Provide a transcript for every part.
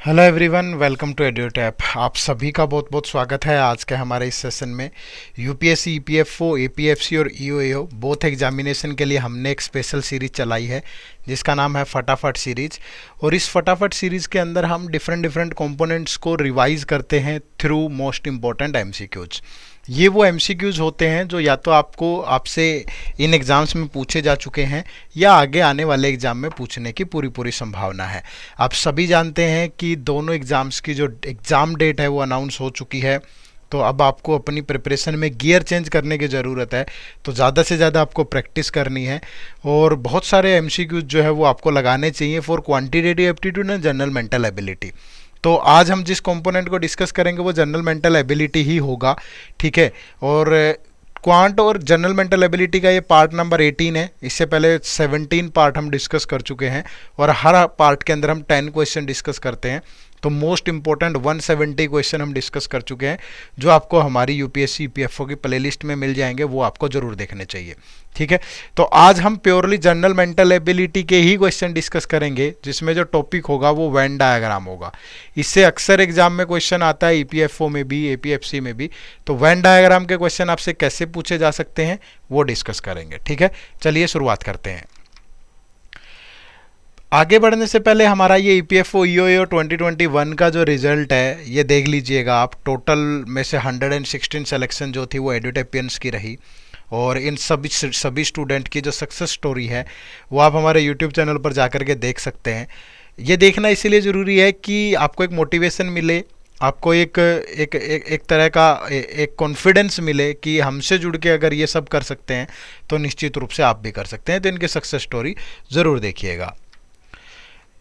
Hello everyone, welcome to Edutap. आप सभी का बहुत बहुत स्वागत है आज के हमारे इस सेशन में। यूपीएससी, ईपीएफओ, एपीएफसी और ईओएओ बोथ एग्जामिनेशन के लिए हमने एक स्पेशल सीरीज चलाई है जिसका नाम है फटाफट सीरीज। और इस फटाफट सीरीज के अंदर हम डिफरेंट कंपोनेंट्स को रिवाइज करते हैं थ्रू मोस्ट इम्पॉर्टेंट एमसीक्यूज। ये वो एमसीक्यूज होते हैं जो या तो आपसे इन एग्ज़ाम्स में पूछे जा चुके हैं या आगे आने वाले एग्ज़ाम में पूछने की पूरी संभावना है। आप सभी जानते हैं कि दोनों एग्ज़ाम्स की जो एग्ज़ाम डेट है वो अनाउंस हो चुकी है, तो अब आपको अपनी प्रिपरेशन में गियर चेंज करने की ज़रूरत है। तो ज़्यादा से ज़्यादा आपको प्रैक्टिस करनी है और बहुत सारे एमसीक्यूज जो है वो आपको लगाने चाहिए for quantitative aptitude and general mental ability. तो आज हम जिस कंपोनेंट को डिस्कस करेंगे वो जनरल मेंटल एबिलिटी ही होगा, ठीक है। और क्वांट और जनरल मेंटल एबिलिटी का ये पार्ट नंबर 18 है। इससे पहले 17 पार्ट हम डिस्कस कर चुके हैं और हर पार्ट के अंदर हम 10 क्वेश्चन डिस्कस करते हैं। तो मोस्ट इंपॉर्टेंट 170 क्वेश्चन हम डिस्कस कर चुके हैं जो आपको हमारी यूपीएससी ईपीएफओ की प्लेलिस्ट में मिल जाएंगे, वो आपको जरूर देखने चाहिए, ठीक है। तो आज हम प्योरली जनरल मेंटल एबिलिटी के ही क्वेश्चन डिस्कस करेंगे जिसमें जो टॉपिक होगा वो वेन डायग्राम होगा। इससे अक्सर एग्जाम में क्वेश्चन आता है, ईपीएफओ में भी, एपीएफसी में भी। तो वेन डायग्राम के क्वेश्चन आपसे कैसे पूछे जा सकते हैं वो डिस्कस करेंगे, ठीक है। चलिए शुरुआत करते हैं। आगे बढ़ने से पहले हमारा ये ईपीएफओ ईओएओ 2021 का जो रिजल्ट है ये देख लीजिएगा आप। टोटल में से 116 सिलेक्शन जो थी वो एडुटेपियंस की रही और इन सभी स्टूडेंट की जो सक्सेस स्टोरी है वो आप हमारे यूट्यूब चैनल पर जाकर के देख सकते हैं। ये देखना इसीलिए ज़रूरी है कि आपको एक मोटिवेशन मिले, आपको एक तरह का एक कॉन्फिडेंस मिले कि हमसे जुड़ के अगर ये सब कर सकते हैं तो निश्चित रूप से आप भी कर सकते हैं। तो इनकी सक्सेस स्टोरी ज़रूर देखिएगा।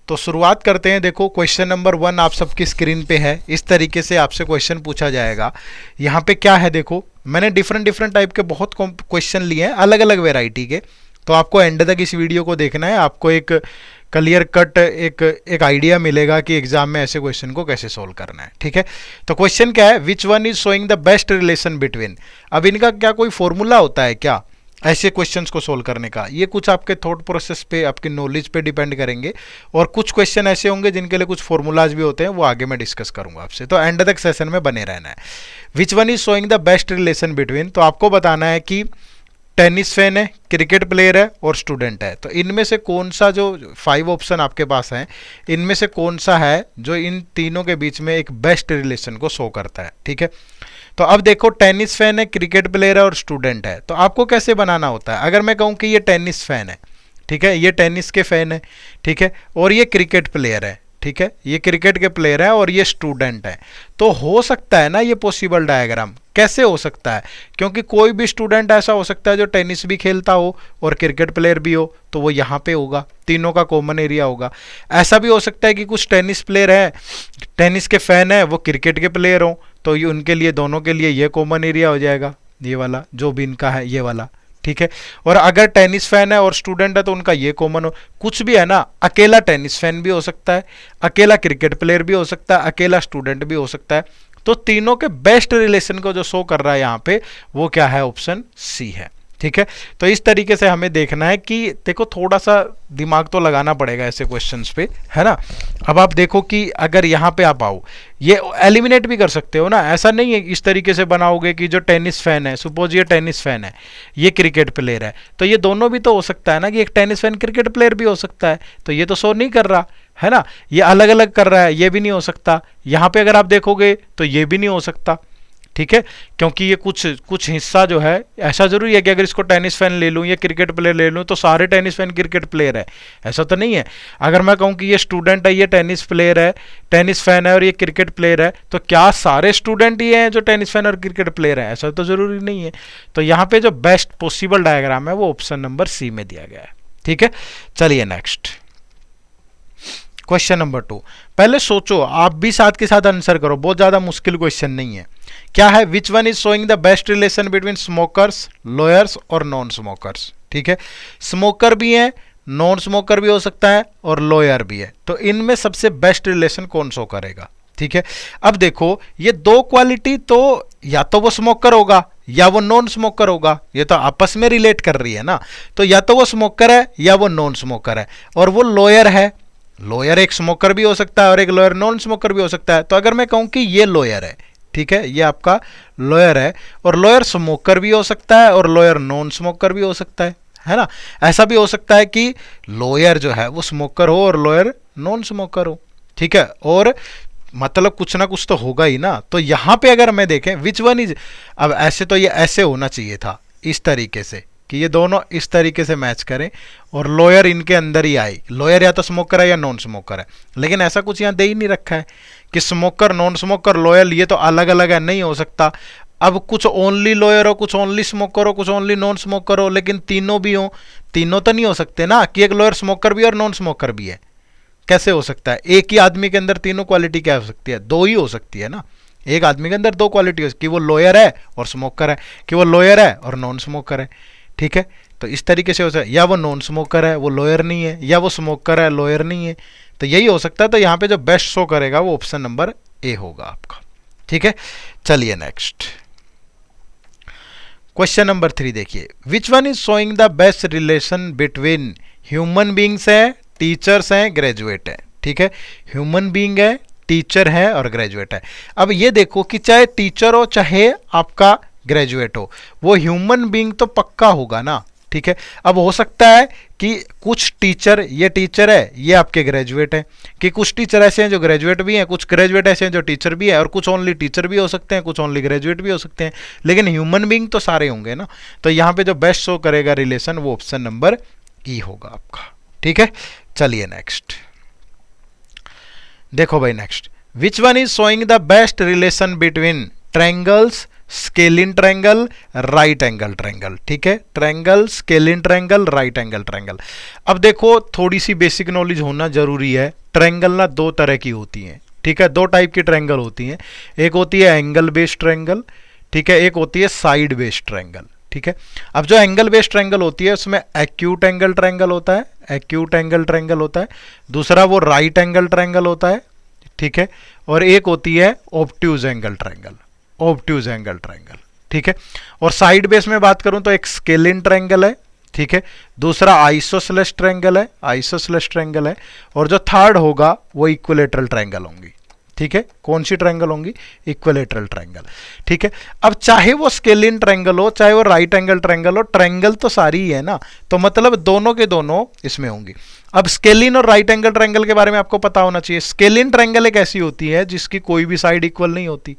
तो शुरुआत करते हैं। देखो, क्वेश्चन नंबर 1 आप सबकी स्क्रीन पे है। इस तरीके से आपसे क्वेश्चन पूछा जाएगा। यहाँ पे क्या है, देखो मैंने डिफरेंट टाइप के बहुत क्वेश्चन लिए हैं, अलग अलग वेराइटी के। तो आपको एंड तक इस वीडियो को देखना है, आपको एक क्लियर कट एक आइडिया मिलेगा कि एग्जाम में ऐसे क्वेश्चन को कैसे सोल्व करना है, ठीक है। तो क्वेश्चन क्या है, which one is showing the best relation between. अब इनका क्या कोई फॉर्मूला होता है क्या ऐसे क्वेश्चंस को सोल्व करने का? ये कुछ आपके थॉट प्रोसेस पे, आपकी नॉलेज पे डिपेंड करेंगे। और कुछ क्वेश्चन ऐसे होंगे जिनके लिए कुछ फॉर्मूलाज भी होते हैं, वो आगे मैं डिस्कस करूंगा आपसे। तो एंड तक सेशन में बने रहना है। Which one is showing the best relation between, तो आपको बताना है कि टेनिस फैन है, क्रिकेट प्लेयर है और स्टूडेंट है। तो इनमें से कौन सा, जो 5 ऑप्शन आपके पास हैं, इनमें से कौन सा है जो इन तीनों के बीच में एक बेस्ट रिलेशन को शो करता है, ठीक है। तो अब देखो, टेनिस फैन है, क्रिकेट प्लेयर है और स्टूडेंट है। तो आपको कैसे बनाना होता है? अगर मैं कहूँ कि ये टेनिस फैन है, ठीक है, ये टेनिस के फैन है, ठीक है, और ये क्रिकेट प्लेयर है, ठीक है, ये क्रिकेट के प्लेयर है और ये स्टूडेंट है, तो हो सकता है ना ये पॉसिबल डायग्राम। कैसे हो सकता है? क्योंकि कोई भी स्टूडेंट ऐसा हो सकता है जो टेनिस भी खेलता हो और क्रिकेट प्लेयर भी हो, तो वो यहाँ पे होगा, तीनों का कॉमन एरिया होगा। ऐसा भी हो सकता है कि कुछ टेनिस प्लेयर है, टेनिस के फैन है, वो क्रिकेट के प्लेयर हो, तो ये उनके लिए, दोनों के लिए ये कॉमन एरिया हो जाएगा, ये वाला जो भी इनका है, ये वाला, ठीक है। और अगर टेनिस फैन है और स्टूडेंट है तो उनका ये कॉमन हो। कुछ भी है ना, अकेला टेनिस फैन भी हो सकता है, अकेला क्रिकेट प्लेयर भी हो सकता है, अकेला स्टूडेंट भी हो सकता है। तो तीनों के बेस्ट रिलेशन को जो शो कर रहा है यहाँ पे, वो क्या है? ऑप्शन सी है, ठीक है। तो इस तरीके से हमें देखना है कि देखो, थोड़ा सा दिमाग तो लगाना पड़ेगा ऐसे क्वेश्चंस पे, है ना। अब आप देखो कि अगर यहाँ पे आप आओ, ये एलिमिनेट भी कर सकते हो ना, ऐसा नहीं है इस तरीके से बनाओगे कि जो टेनिस फैन है, सपोज ये टेनिस फैन है, ये क्रिकेट प्लेयर है, तो ये दोनों भी तो हो सकता है ना कि एक टेनिस फैन क्रिकेट प्लेयर भी हो सकता है। तो ये तो शो नहीं कर रहा है ना, ये अलग अलग कर रहा है, ये भी नहीं हो सकता। यहाँ पे अगर आप देखोगे तो ये भी नहीं हो सकता, ठीक है, क्योंकि ये कुछ हिस्सा जो है, ऐसा जरूरी है कि अगर इसको टेनिस फैन ले लूँ या क्रिकेट प्लेयर ले लूँ तो सारे टेनिस फैन क्रिकेट प्लेयर है, ऐसा तो नहीं है। अगर मैं कहूँ कि ये स्टूडेंट है, ये टेनिस प्लेयर है, टेनिस फैन है और ये क्रिकेट प्लेयर है, तो क्या सारे स्टूडेंट ही हैं जो टेनिस फैन और क्रिकेट प्लेयर है? ऐसा तो जरूरी नहीं है। तो यहाँ पे जो बेस्ट पॉसिबल डायग्राम है वो ऑप्शन नंबर सी में दिया गया है, ठीक है। चलिए नेक्स्ट क्वेश्चन नंबर 2। पहले सोचो, आप भी साथ के साथ आंसर करो, बहुत ज्यादा मुश्किल क्वेश्चन नहीं है। क्या है? Which one is showing the best relation between smokers, lawyers और नॉन स्मोकर्स, ठीक है। स्मोकर भी है, नॉन स्मोकर भी हो सकता है और लॉयर भी है। तो इनमें सबसे बेस्ट रिलेशन कौन शो करेगा, ठीक है। अब देखो, ये दो क्वालिटी, तो या तो वो स्मोकर होगा या वो नॉन स्मोकर होगा, ये तो आपस में रिलेट कर रही है ना। तो या तो वो स्मोकर है या वो नॉन स्मोकर है, और वो लॉयर है, लोअर एक स्मोकर भी हो सकता है और एक लोअर नॉन स्मोकर भी हो सकता है। तो अगर मैं कहूं कि ये लोअर है, ठीक है, ये आपका लोअर है, और लोअर स्मोकर भी हो सकता है और लोअर नॉन स्मोकर भी हो सकता है ना। ऐसा भी हो सकता है कि लोअर जो है वो स्मोकर हो और लोअर नॉन स्मोकर हो, ठीक है, और मतलब कुछ ना कुछ तो होगा ही ना। तो यहां पे अगर मैं देखें विच वन इज, अब ऐसे तो ये ऐसे होना चाहिए था, इस तरीके से कि ये दोनों इस तरीके से मैच करें और लोअर इनके अंदर ही आए। लोअर या तो स्मोकर है या नॉन स्मोकर है, लेकिन ऐसा कुछ यहाँ दे ही नहीं रखा है कि स्मोकर नॉन स्मोकर लोअर ये तो अलग अलग है, नहीं हो सकता। अब कुछ ओनली लोअर हो, कुछ ओनली स्मोकर हो, कुछ ओनली नॉन स्मोकर हो, लेकिन तीनों भी हो, तीनों तो नहीं हो सकते ना कि एक लोअर स्मोकर भी और नॉन स्मोकर भी है। कैसे हो सकता है? एक ही आदमी के अंदर तीनों क्वालिटी क्या हो सकती है? दो ही हो सकती है ना। एक आदमी के अंदर दो क्वालिटी हो, कि वो लोअर है और स्मोकर है, कि वो लोअर है और नॉन स्मोकर है, ठीक है। तो इस तरीके से हो सकता है, या वो नॉन स्मोकर है वो लोअर नहीं है, या वो स्मोकर है लोअर नहीं है, तो यही हो सकता है। तो यहाँ पे जो बेस्ट शो करेगा वो ऑप्शन नंबर ए होगा आपका, ठीक है। चलिए नेक्स्ट क्वेश्चन नंबर 3 देखिए, which one is showing the best relation between human beings है, टीचर्स हैं, ग्रेजुएट है, ठीक है। ह्यूमन बींग है, टीचर है और ग्रेजुएट है। अब ये देखो कि चाहे टीचर हो चाहे आपका ग्रेजुएट हो, वो ह्यूमन बींग तो पक्का होगा ना, ठीक है। अब हो सकता है कि कुछ टीचर, ये टीचर है ये आपके ग्रेजुएट है, कि कुछ टीचर ऐसे हैं जो ग्रेजुएट भी हैं, कुछ ग्रेजुएट ऐसे हैं जो टीचर भी है, और कुछ ओनली टीचर भी हो सकते हैं, कुछ ओनली ग्रेजुएट भी हो सकते हैं, लेकिन ह्यूमन बींग तो सारे होंगे ना। तो यहाँ पे जो बेस्ट शो करेगा रिलेशन वो ऑप्शन नंबर ई होगा आपका, ठीक है। चलिए नेक्स्ट देखो भाई, next which one is showing the best relation between triangles, scalene triangle, right angle triangle, ठीक है। Triangle, scalene triangle, right angle triangle. अब देखो थोड़ी सी बेसिक नॉलेज होना जरूरी है। ट्रायंगल ना दो तरह की होती हैं, ठीक है, दो टाइप की ट्रायंगल होती हैं। एक होती है एंगल बेस्ड ट्रायंगल, ठीक है, एक होती है साइड बेस्ड ट्रायंगल, ठीक है। अब जो एंगल बेस्ड ट्रायंगल होती है उसमें एक्यूट एंगल ट्रायंगल होता है, एक्यूट एंगल ट्रायंगल होता है। दूसरा वो राइट एंगल ट्रायंगल होता है, ठीक है, और एक होती है obtuse angle triangle, obtuse angle triangle, ठीक है। और साइड बेस में बात करूं तो एक स्केलिन ट्रायंगल है, ठीक है, दूसरा आइसोसेलेस ट्रायंगल है, आइसोसेलेस ट्रायंगल है, और जो थर्ड होगा वो इक्विलेटरल ट्रायंगल होंगी, ठीक है। कौन सी ट्रायंगल होंगी? इक्विलेटरल ट्रायंगल, ठीक है। अब चाहे वो स्केलिन ट्रायंगल हो चाहे वो राइट एंगल ट्रायंगल हो, ट्रायंगल तो सारी ही है ना, तो मतलब दोनों के दोनों इसमें होंगी। अब स्केलिन और राइट एंगल ट्रायंगल के बारे में आपको पता होना चाहिए। स्केलिन ट्रायंगल एक ऐसी होती है जिसकी कोई भी साइड इक्वल नहीं होती,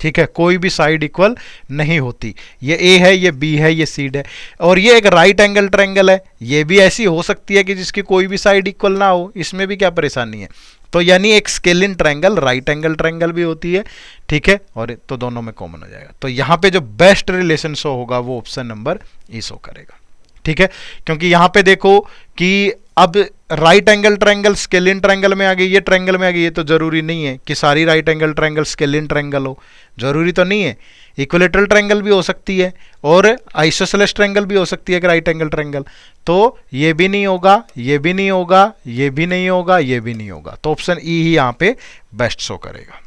ठीक है, कोई भी साइड इक्वल नहीं होती। ये ए है, ये बी है, ये सी है। और ये एक राइट एंगल ट्रायंगल है, ये भी ऐसी हो सकती है कि जिसकी कोई भी साइड इक्वल ना हो, इसमें भी क्या परेशानी है। तो यानी एक scalene triangle right angle triangle भी होती है, ठीक है, और तो दोनों में कॉमन हो जाएगा। तो यहाँ पे जो बेस्ट रिलेशन शो होगा वो ऑप्शन नंबर ई शो करेगा, ठीक है। क्योंकि यहाँ पे देखो कि अब right angle triangle scalene triangle में आ गई, ये ट्रायंगल में आ गई, ये तो जरूरी नहीं है कि सारी right angle triangle scalene triangle हो, जरूरी तो नहीं है। इक्विलेटरल ट्रायंगल भी हो सकती है और आइसोसेलेस ट्रायंगल भी हो सकती है, राइट एंगल ट्रायंगल। तो ये भी नहीं होगा, ये भी नहीं होगा, ये भी नहीं होगा, ये भी नहीं होगा। तो ऑप्शन ई ही यहाँ पे बेस्ट शो करेगा,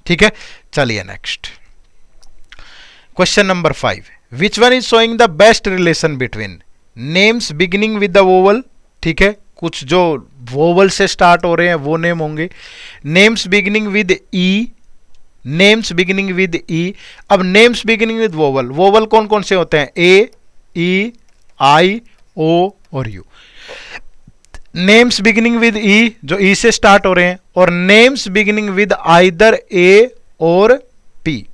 ठीक है। चलिए next question number 5, which one is showing the best relation between names beginning with the vowel, ठीक है, कुछ जो वोवल से स्टार्ट हो रहे हैं वो नेम होंगे। Names beginning with E, names beginning with E. अब names beginning with vowel, vowel कौन कौन से होते हैं? ए, ई, आई, ओ और यू। नेम्स बिगिनिंग विद ई जो ई से स्टार्ट हो रहे हैं, और नेम्स बिगिनिंग विद आइदर ए और पी,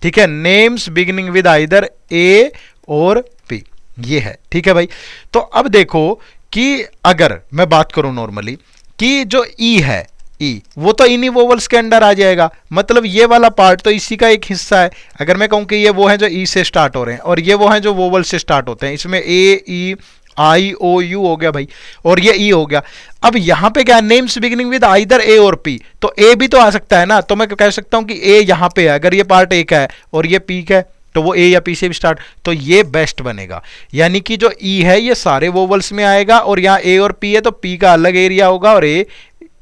ठीक है। नेम्स बिगिनिंग विद आइदर ए और पी, ये है, ठीक है भाई। तो अब देखो कि अगर मैं बात करूं नॉर्मली कि जो ई है, ई वो तो इन्हीं वोवल्स के अंडर आ जाएगा, मतलब ये वाला पार्ट तो इसी का एक हिस्सा है। अगर मैं कहूं कि ये वो है जो ई से स्टार्ट हो रहे हैं और ये वो है जो वोवल से स्टार्ट होते हैं, इसमें ए, ई, आई, ओ, यू हो गया भाई, और ये ई हो गया। अब यहां पे क्या, नेम्स बिगिनिंग विद आइदर ए और पी, तो ए भी तो आ सकता है ना। तो मैं कह सकता हूं कि ए यहां पे है, अगर ये पार्ट ए का है और ये पी का है तो वो ए या पी से भी स्टार्ट, तो ये बेस्ट बनेगा। यानी कि जो ई है ये सारे वोवल्स में आएगा, और यहाँ ए और पी है तो पी का अलग एरिया होगा और ए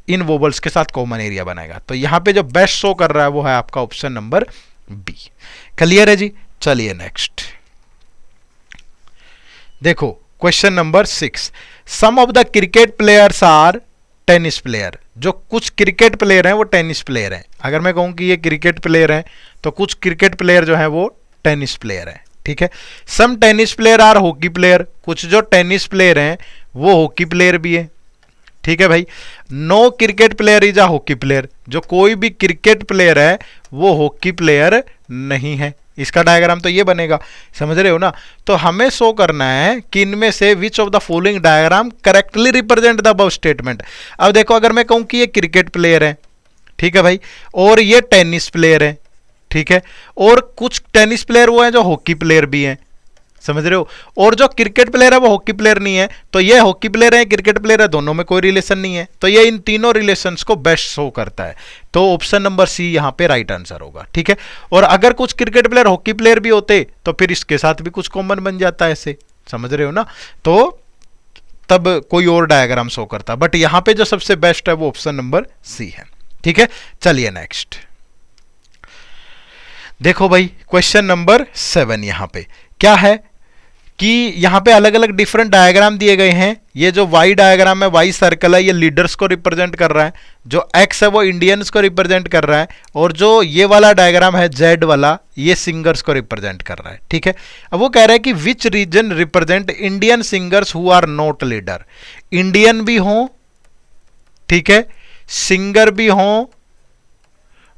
इन वोवल्स के साथ कॉमन एरिया बनाएगा। तो यहां पे जो बेस्ट शो कर रहा है वो है आपका ऑप्शन नंबर बी। क्लियर है जी? चलिए नेक्स्ट देखो question number 6, some of the cricket players are, tennis player, जो कुछ क्रिकेट प्लेयर हैं वो टेनिस प्लेयर हैं। अगर मैं कहूं कि ये क्रिकेट प्लेयर हैं तो कुछ क्रिकेट प्लेयर जो हैं वो टेनिस प्लेयर हैं, ठीक है। Some tennis player or hockey player, कुछ जो टेनिस प्लेयर हैं वो हॉकी प्लेयर भी है, ठीक है भाई। No cricket player is a hockey player, जो कोई भी क्रिकेट प्लेयर है वो हॉकी प्लेयर नहीं है। इसका डायग्राम तो ये बनेगा, समझ रहे हो ना। तो हमें शो करना है कि इनमें से which of the following diagram correctly represent the above statement. अब देखो, अगर मैं कहूं कि ये क्रिकेट प्लेयर है, ठीक है भाई, और ये टेनिस प्लेयर है, ठीक है, और कुछ टेनिस प्लेयर वो हैं जो हॉकी प्लेयर भी हैं, समझ रहे हो, और जो क्रिकेट प्लेयर है वो हॉकी प्लेयर नहीं है, तो ये हॉकी प्लेयर है क्रिकेट प्लेयर है, दोनों में कोई रिलेशन नहीं है, तो ये इन तीनों रिलेशंस को बेस्ट शो करता है। तो ऑप्शन नंबर सी यहां पे राइट आंसर होगा, ठीक है। और अगर कुछ क्रिकेट प्लेयर हॉकी प्लेयर भी होते तो फिर इसके साथ भी कुछ कॉमन बन जाता है ऐसे, समझ रहे हो ना। तो तब कोई और डायग्राम शो करता, बट यहां पे जो सबसे बेस्ट है वो ऑप्शन नंबर सी है, ठीक है। चलिए नेक्स्ट देखो भाई, क्वेश्चन नंबर 7 यहां पे क्या है कि यहां पे अलग अलग डिफरेंट डायग्राम दिए गए हैं। ये जो वाई डायग्राम है, वाई सर्कल है, ये लीडर्स को रिप्रेजेंट कर रहा है, जो एक्स है वो इंडियंस को रिप्रेजेंट कर रहा है, और जो ये वाला डायग्राम है जेड वाला, ये सिंगर्स को रिप्रेजेंट कर रहा है, ठीक है। अब वो कह रहा है कि which region represent Indian singers who are not leader. Indian भी हो, ठीक है, सिंगर भी हो,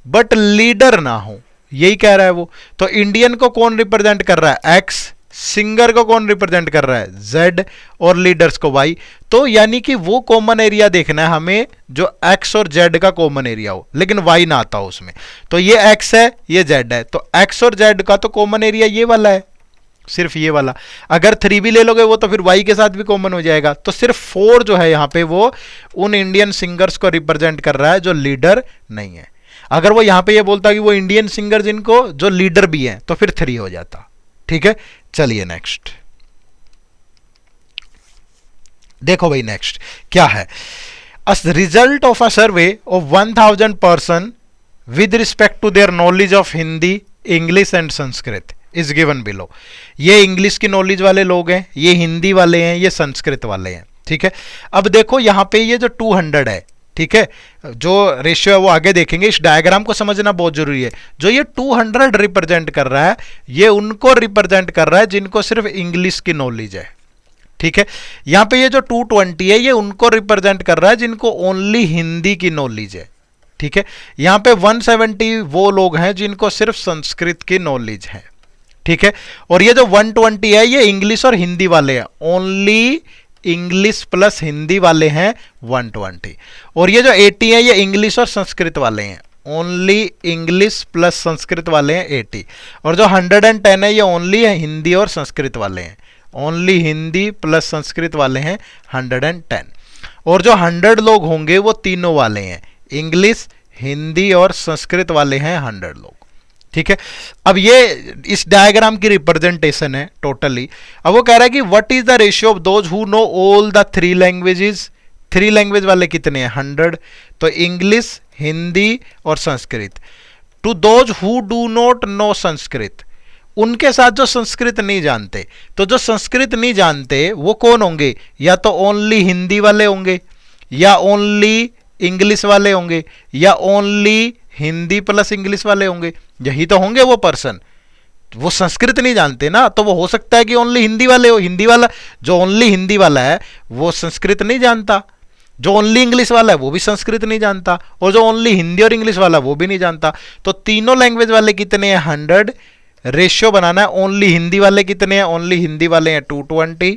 बट लीडर ना हो, यही कह रहा है वो। तो इंडियन को कौन रिप्रेजेंट कर रहा है, एक्स, सिंगर को कौन रिप्रेजेंट कर रहा है, जेड, और लीडर्स को वाई। तो यानी कि वो कॉमन एरिया देखना है हमें जो एक्स और जेड का कॉमन एरिया हो, लेकिन वाई ना आता हो उसमें। तो ये एक्स है, ये जेड है, तो एक्स और जेड का तो कॉमन एरिया ये वाला है, सिर्फ ये वाला। अगर 3 भी ले लोगे वो तो फिर वाई के साथ भी कॉमन हो जाएगा। तो सिर्फ 4 जो है यहां पे वो उन इंडियन सिंगर्स को रिप्रेजेंट कर रहा है जो लीडर नहीं है। अगर वो यहां पे ये बोलता कि वो इंडियन सिंगर जिनको जो लीडर भी हैं तो फिर 3 हो जाता, ठीक है। चलिए नेक्स्ट देखो भाई, नेक्स्ट क्या है, result of a survey of 1000 person with respect to their knowledge of Hindi, English and Sanskrit is given below. ये इंग्लिश की नॉलेज वाले लोग हैं, ये हिंदी वाले हैं, ये संस्कृत वाले हैं, ठीक है। अब देखो यहां पे ये जो 200 है, ठीक है, जो रेशियो है वो आगे देखेंगे, इस डायग्राम को समझना बहुत जरूरी है। जो ये 200 रिप्रेजेंट कर रहा है, ये उनको रिप्रेजेंट कर रहा है जिनको सिर्फ इंग्लिश की नॉलेज है, ठीक है। यहां पे ये जो 220 है, ये उनको रिप्रेजेंट कर रहा है जिनको ओनली हिंदी की नॉलेज है, ठीक है। यहां पे 170 वो लोग हैं जिनको सिर्फ संस्कृत की नॉलेज है, ठीक है। और ये जो 120 है, ये इंग्लिश और हिंदी वाले हैं, ओनली इंग्लिश प्लस हिंदी वाले हैं 120। और ये जो 80 है, ये इंग्लिश और संस्कृत वाले हैं, ओनली इंग्लिश प्लस संस्कृत वाले हैं 80। और जो 110 है, ये ओनली हिंदी और संस्कृत वाले हैं, ओनली हिंदी प्लस संस्कृत वाले हैं 110। और जो 100 लोग होंगे वो तीनों वाले हैं, इंग्लिश, हिंदी और संस्कृत वाले हैं 100 लोग, ठीक है। अब ये इस डायग्राम की रिप्रेजेंटेशन है टोटली। अब वो कह रहा है कि what is the ratio of those who know all the 3 languages. 3 language वाले कितने हैं, 100, तो इंग्लिश, हिंदी और Sanskrit. To those who do not know Sanskrit, उनके साथ जो संस्कृत नहीं जानते, तो जो संस्कृत नहीं जानते वो कौन होंगे, या तो ओनली हिंदी वाले होंगे, या ओनली इंग्लिश वाले होंगे, या ओनली हिंदी प्लस इंग्लिश वाले होंगे, यही तो होंगे वो पर्सन। वो संस्कृत नहीं जानते ना, तो वो हो सकता है कि ओनली हिंदी वाले हो। हिंदी वाला, जो ओनली हिंदी वाला है वो संस्कृत नहीं जानता, जो ओनली इंग्लिश वाला है वो भी संस्कृत नहीं जानता, और जो ओनली हिंदी और इंग्लिश वाला वो भी नहीं जानता। तो तीनों लैंग्वेज वाले कितने हैं, 100। रेशियो बनाना है, ओनली हिंदी वाले कितने हैं, ओनली हिंदी वाले हैं 220,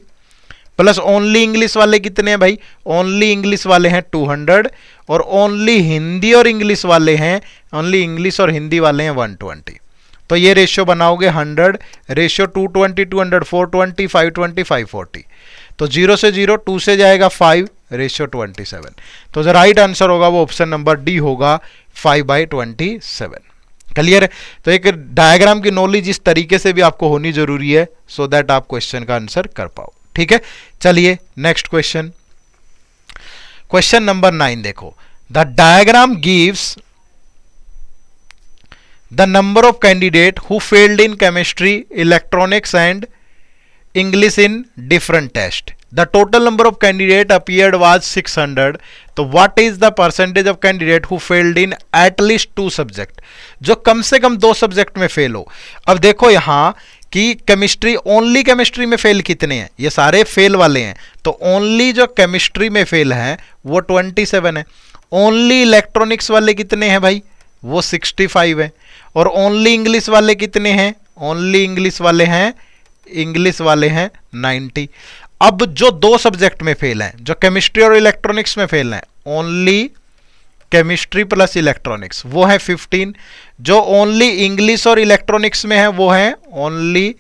प्लस ओनली इंग्लिश वाले कितने हैं भाई, ओनली इंग्लिश वाले हैं 200, और ओनली हिंदी और इंग्लिश वाले हैं, ओनली इंग्लिश और हिंदी वाले हैं 120। तो ये रेशियो बनाओगे 100, रेशियो 220, 200, 420, 520, 540। तो 0 से 0, 2 से जाएगा 5, रेशियो 27। तो जो राइट आंसर होगा वो ऑप्शन नंबर डी होगा, 5/27। क्लियर है। तो एक डायग्राम की नॉलेज इस तरीके से भी आपको होनी जरूरी है, सो दैट आप क्वेश्चन का आंसर कर पाओ, ठीक है। चलिए नेक्स्ट क्वेश्चन, क्वेश्चन नंबर 9 देखो। The diagram gives the number of candidate who failed in chemistry, electronics and English in different test. The total number of candidate appeared was 600, तो what is the percentage of candidate who failed in at least 2 subject, जो कम से कम 2 subject में fail हो। अब देखो यहां कि केमिस्ट्री, ओनली केमिस्ट्री में फेल कितने हैं, ये सारे फेल वाले हैं, तो ओनली जो केमिस्ट्री में फेल हैं वो 27 है। ओनली इलेक्ट्रॉनिक्स वाले कितने हैं भाई, वो 65 है। और ओनली इंग्लिश वाले कितने हैं, ओनली इंग्लिश वाले हैं 90। अब जो 2 सब्जेक्ट में फेल हैं, जो केमिस्ट्री और इलेक्ट्रॉनिक्स में फेल हैं, ओनली केमिस्ट्री प्लस इलेक्ट्रॉनिक्स, वो है 15। जो ओनली इंग्लिश और इलेक्ट्रॉनिक्स में है वो है ओनली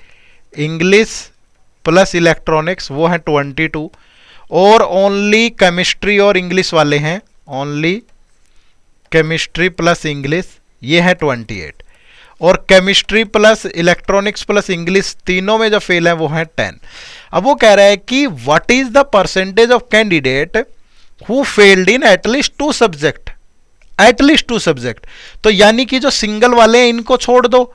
इंग्लिश प्लस इलेक्ट्रॉनिक्स, वो है 22। और ओनली केमिस्ट्री और इंग्लिश वाले हैं ओनली केमिस्ट्री प्लस इंग्लिश, ये है 28। और chemistry plus electronics plus English तीनों में जो फेल है वो है 10। अब वो कह रहा है कि what is the percentage of candidate who failed in at least 2 subject, at least 2 subject. तो यानी कि जो सिंगल वाले हैं इनको छोड़ दो,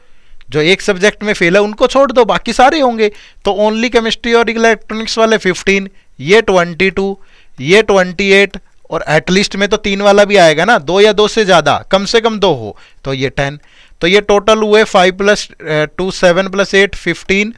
जो एक सब्जेक्ट में फेल है उनको छोड़ दो, बाकी सारे होंगे। तो ओनली केमिस्ट्री और इलेक्ट्रॉनिक्स वाले 15, ये 22, ये 28, और एटलीस्ट में तो 3 वाला भी आएगा ना, 2 या 2 से ज्यादा, कम से कम 2 हो, तो ये 10। तो ये टोटल हुए 5 + 2 7 + 8 15,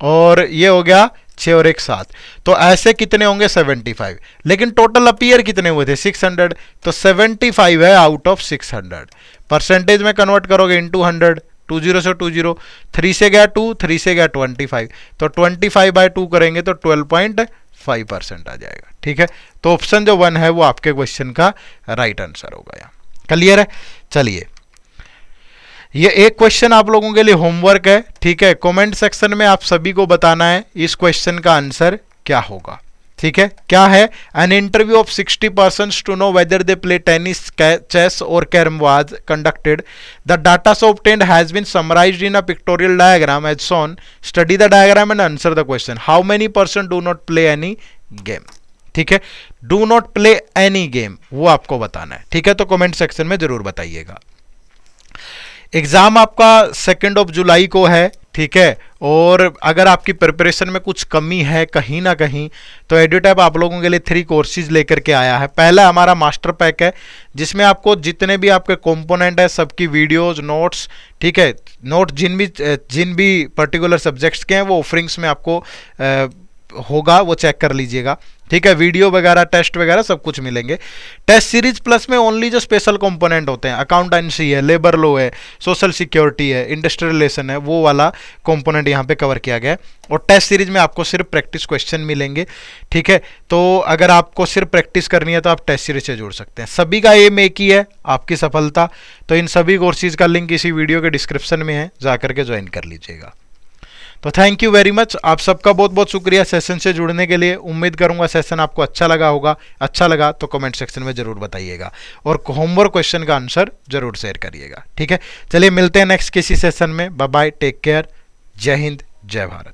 और ये हो गया 6 और 1 7। तो ऐसे कितने होंगे 75। लेकिन टोटल अपीयर कितने हुए थे 600, तो 75 है आउट ऑफ 600। परसेंटेज में कन्वर्ट करोगे इनटू 100, 20 से 20, 3 से गया 2, 3 से गया 25, तो 25/2 करेंगे तो 12.5% आ जाएगा। ठीक है, तो ऑप्शन जो 1 है वो आपके क्वेश्चन का राइट आंसर होगा। यहाँ क्लियर है। चलिए, ये एक क्वेश्चन आप लोगों के लिए होमवर्क है। ठीक है, कमेंट सेक्शन में आप सभी को बताना है इस क्वेश्चन का आंसर क्या होगा। ठीक है, क्या है, an interview of 60 persons to know whether they play tennis, chess और carrom was conducted. The data so obtained has been summarised in a pictorial diagram as shown. Study the diagram and answer the question. How many person do not play any game. ठीक है, do not play any game वो आपको बताना है। ठीक है, तो comment section में जरूर बताइएगा। एग्जाम आपका 2 जुलाई को है। ठीक है, और अगर आपकी प्रिपरेशन में कुछ कमी है कहीं ना कहीं, तो एड्यूटैप आप लोगों के लिए 3 कोर्सेज लेकर के आया है। पहला हमारा मास्टर पैक है, जिसमें आपको जितने भी आपके कंपोनेंट है सबकी वीडियोस, नोट्स, ठीक है, नोट जिन भी पर्टिकुलर सब्जेक्ट्स के हैं वो ऑफरिंग्स में आपको होगा, वो चेक कर लीजिएगा। ठीक है, वीडियो वगैरह, टेस्ट वगैरह सब कुछ मिलेंगे। टेस्ट सीरीज प्लस में ओनली जो स्पेशल कंपोनेंट होते हैं, अकाउंटेंसी है, लेबर लॉ है, सोशल सिक्योरिटी है, इंडस्ट्रियल रिलेशन है, वो वाला कंपोनेंट यहाँ पे कवर किया गया है। और टेस्ट सीरीज में आपको सिर्फ प्रैक्टिस क्वेश्चन मिलेंगे। ठीक है, तो अगर आपको सिर्फ प्रैक्टिस करनी है तो आप टेस्ट सीरीज से जुड़ सकते हैं। सभी का एम एक ही है, आपकी सफलता। तो इन सभी कोर्सेज का लिंक इसी वीडियो के डिस्क्रिप्शन में है, जाकर के ज्वाइन कर लीजिएगा। तो थैंक यू वेरी मच, आप सबका बहुत बहुत शुक्रिया सेशन से जुड़ने के लिए। उम्मीद करूंगा सेशन आपको अच्छा लगा होगा। अच्छा लगा तो कमेंट सेक्शन में जरूर बताइएगा, और होमवर्क क्वेश्चन का आंसर जरूर शेयर करिएगा। ठीक है, चलिए मिलते हैं नेक्स्ट किसी सेशन में। बाय बाय, टेक केयर, जय हिंद, जय भारत।